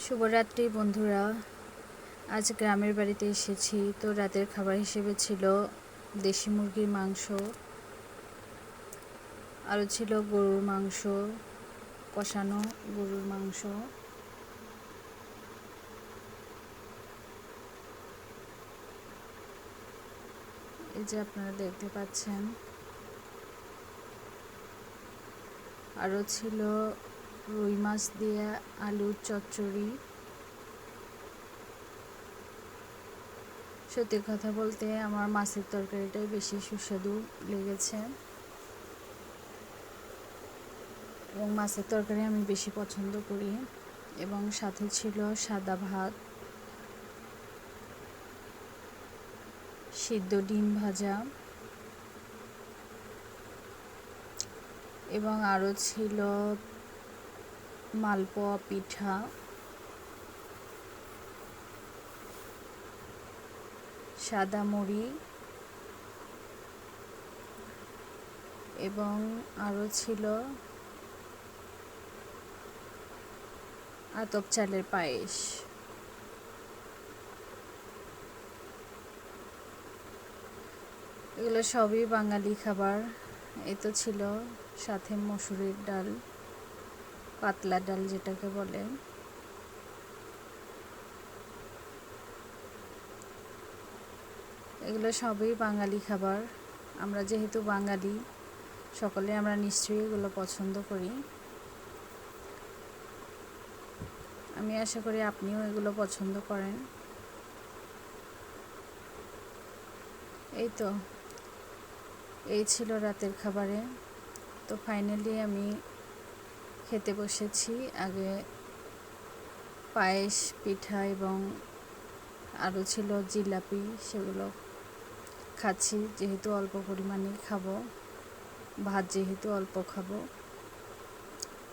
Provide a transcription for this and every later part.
শুভরাত্রি বন্ধুরা। আজ গ্রামের বাড়িতে এসেছি, তো রাতের খাবার হিসেবে ছিল দেশি মুরগির মাংস, আরও ছিল গরুর মাংস, কষানো গরুর মাংস। এই যে আপনারা দেখতে পাচ্ছেন, আরও ছিল রুই মাছ দিয়ে আলুর চচ্চড়ি। সত্যি কথা বলতে আমার মাছের তরকারিটাই বেশি সুস্বাদু লেগেছে, এবং মাছের তরকারি আমি বেশি পছন্দ করি। এবং সাথে ছিল সাদা ভাত, সিদ্ধ ডিম ভাজা, এবং আরও ছিল মালপোয়া পিঠা, সাদা মুড়ি, এবং আরও ছিল আতপ চালের পায়েস। এগুলো সবই বাঙালি খাবার। এ তো ছিল সাথে মসুরের ডাল, পাতলা ডাল যেটাকে বলে। এগুলো সবই বাঙালি খাবার। আমরা যেহেতু বাঙালি, সকলে আমরা নিশ্চয়ই এগুলো পছন্দ করি। আমি আশা করি আপনিও এগুলো পছন্দ করেন। এই ছিল রাতের খাবারে। তো ফাইনালি আমি খেতে বসেছি। আগে পায়েস, পিঠা এবং আরও ছিল জিলাপি, সেগুলো খাচ্ছি। যেহেতু অল্প পরিমাণে খাবো, ভাত যেহেতু অল্প খাবো,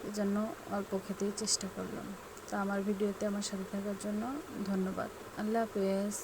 এজন্য অল্প খেতেই চেষ্টা করলাম। তো আমার ভিডিওতে আমার সাথে থাকার জন্য ধন্যবাদ। আল্লাহ হাফেজ।